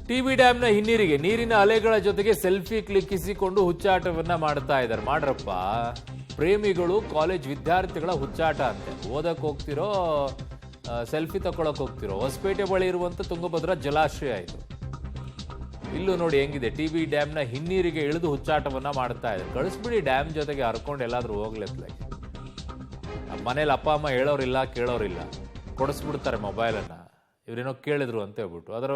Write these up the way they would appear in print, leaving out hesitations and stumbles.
TB ಡ್ಯಾಂನ ಹಿನ್ನೀರಿಗೆ ನೀರಿನ ಅಲೆಗಳ ಜೊತೆಗೆ ಸೆಲ್ಫಿ ಕ್ಲಿಕ್ಕಿಸಿಕೊಂಡು ಹುಚ್ಚಾಟವನ್ನ ಮಾಡ್ತಾ ಇದ್ದಾರೆ. ಮಾಡ್ರಪ್ಪ, ಪ್ರೇಮಿಗಳು ಕಾಲೇಜ್ ವಿದ್ಯಾರ್ಥಿಗಳ ಹುಚ್ಚಾಟ ಅಂತೆ. ಓದಕ್ಕೆ ಹೋಗ್ತಿರೋ ಸೆಲ್ಫಿ ತಗೊಳಕ್ ಹೋಗ್ತಿರೋ ಹೊಸಪೇಟೆ ಬಳಿ ಇರುವಂತ ತುಂಗಭದ್ರಾ ಜಲಾಶಯ ಇದು. ಇಲ್ಲೂ ನೋಡಿ ಹೆಂಗಿದೆ, ಟಿಬಿ ಡ್ಯಾಂನ ಹಿನ್ನೀರಿಗೆ ಇಳಿದು ಹುಚ್ಚಾಟವನ್ನ ಮಾಡ್ತಾ ಇದ್ದಾರೆ. ಕಳಿಸ್ಬಿಡಿ ಡ್ಯಾಮ್ ಜೊತೆಗೆ ಹರ್ಕೊಂಡು ಎಲ್ಲಾದ್ರೂ ಹೋಗ್ಲೆತ್ಲಾಗಿ. ನಮ್ಮ ಮನೇಲಿ ಅಪ್ಪ ಅಮ್ಮ ಹೇಳೋರಿಲ್ಲ ಕೇಳೋರಿಲ್ಲ, ಕೊಡಿಸ್ಬಿಡ್ತಾರೆ ಮೊಬೈಲನ್ನು. ಇವರೇನೋ ಕೇಳಿದ್ರು ಅಂತ ಹೇಳ್ಬಿಟ್ಟು ಅದರ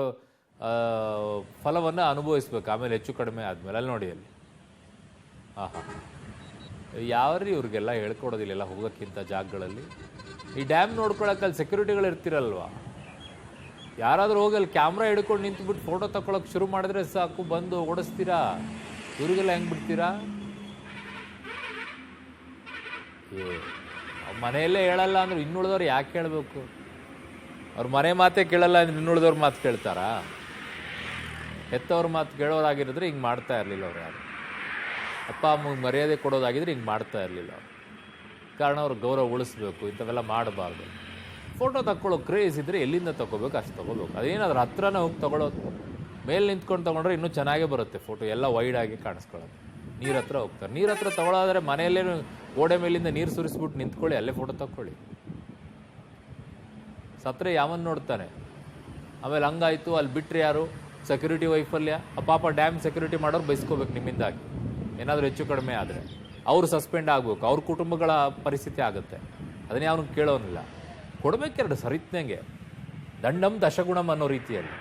ಫಲವನ್ನು ಅನುಭವಿಸ್ಬೇಕು ಆಮೇಲೆ, ಹೆಚ್ಚು ಕಡಿಮೆ ಆದಮೇಲೆ. ಅಲ್ಲಿ ನೋಡಿ, ಅಲ್ಲಿ ಯಾವ್ರಿ ಇವ್ರಿಗೆಲ್ಲ ಹೇಳ್ಕೊಡೋದಿಲ್ಲ ಹೋಗೋಕ್ಕಿಂತ ಜಾಗಗಳಲ್ಲಿ. ಈ ಡ್ಯಾಮ್ ನೋಡ್ಕೊಳಕ್ಕೆ ಅಲ್ಲಿ ಸೆಕ್ಯೂರಿಟಿಗಳು ಇರ್ತಿರಲ್ವಾ, ಯಾರಾದರೂ ಹೋಗಿ ಅಲ್ಲಿ ಕ್ಯಾಮ್ರಾ ಹಿಡ್ಕೊಂಡು ನಿಂತುಬಿಟ್ಟು ಫೋಟೋ ತಗೊಳಕ್ಕೆ ಶುರು ಮಾಡಿದ್ರೆ ಸಾಕು, ಬಂದು ಓಡಿಸ್ತೀರಾ. ಇವ್ರಿಗೆಲ್ಲ ಹೆಂಗೆ ಬಿಡ್ತೀರಾ? ಮನೆಯಲ್ಲೇ ಹೇಳಲ್ಲ ಅಂದ್ರೆ ಇನ್ನುಳಿದವ್ರು ಯಾಕೆ ಕೇಳಬೇಕು? ಅವ್ರ ಮನೆ ಮಾತೇ ಕೇಳಲ್ಲ ಅಂದ್ರೆ ಇನ್ನುಳಿದವ್ರ ಮಾತು ಕೇಳ್ತಾರಾ? ಹೆತ್ತವ್ರ ಮಾತು ಕೇಳೋರಾಗಿರಿದ್ರೆ ಹಿಂಗೆ ಮಾಡ್ತಾ ಇರಲಿಲ್ಲ ಅವ್ರು. ಯಾರು ಅಪ್ಪ ಅಮ್ಮಗೆ ಮರ್ಯಾದೆ ಕೊಡೋದಾಗಿದ್ರೆ ಹಿಂಗೆ ಮಾಡ್ತಾ ಇರಲಿಲ್ಲ ಅವರು. ಕಾರಣ ಅವ್ರ ಗೌರವ ಉಳಿಸ್ಬೇಕು, ಇಂಥವೆಲ್ಲ ಮಾಡಬಾರ್ದು. ಫೋಟೋ ತಗೊಳ್ಳೋ ಕ್ರೇಜ್ ಇದ್ದರೆ ಎಲ್ಲಿಂದ ತೊಗೋಬೇಕು ಅಷ್ಟು ತೊಗೋಬೇಕು. ಅದೇನಾದ್ರೂ ಹತ್ರನೇ ಹೋಗಿ ತೊಗೊಳೋದು. ಮೇಲೆ ನಿಂತ್ಕೊಂಡು ತೊಗೊಂಡ್ರೆ ಇನ್ನೂ ಚೆನ್ನಾಗೇ ಬರುತ್ತೆ ಫೋಟೋ, ಎಲ್ಲ ವೈಡಾಗಿ ಕಾಣಿಸ್ಕೊಳ್ಳೋದು. ನೀರು ಹತ್ರ ಹೋಗ್ತಾರೆ. ನೀರು ಹತ್ರ ತೊಗೊಳೋದ್ರೆ ಮನೆಯಲ್ಲೇ ಗೋಡೆ ಮೇಲಿಂದ ನೀರು ಸುರಿಸ್ಬಿಟ್ಟು ನಿಂತ್ಕೊಳ್ಳಿ, ಅಲ್ಲೇ ಫೋಟೋ ತಗೊಳ್ಳಿ. ಸತ್ರೆ ಯಾವನ್ ನೋಡ್ತಾನೆ? ಆಮೇಲೆ ಹಂಗಾಯ್ತು ಅಲ್ಲಿ ಬಿಟ್ಟರೆ ಯಾರು? ಸೆಕ್ಯೂರಿಟಿ ವೈಫಲ್ಯ. ಪಾಪ ಡ್ಯಾಮ್ ಸೆಕ್ಯೂರಿಟಿ ಮಾಡೋರು ಬೈಸ್ಕೋಬೇಕು ನಿಮ್ಮಿಂದಾಗಿ. ಏನಾದರೂ ಹೆಚ್ಚು ಕಡಿಮೆ ಆದರೆ ಅವರು ಸಸ್ಪೆಂಡ್ ಆಗಬೇಕು, ಅವ್ರ ಕುಟುಂಬಗಳ ಪರಿಸ್ಥಿತಿ ಆಗುತ್ತೆ. ಅದನ್ನೇ ಅವನಿಗೆ ಕೇಳೋನಿಲ್ಲ. ಕೊಡಬೇಕೆರಡು ಸರಿತ್ನಂಗೆ, ದಂಡಂ ದಶಗುಣಂ ಅನ್ನೋ ರೀತಿಯಲ್ಲಿ.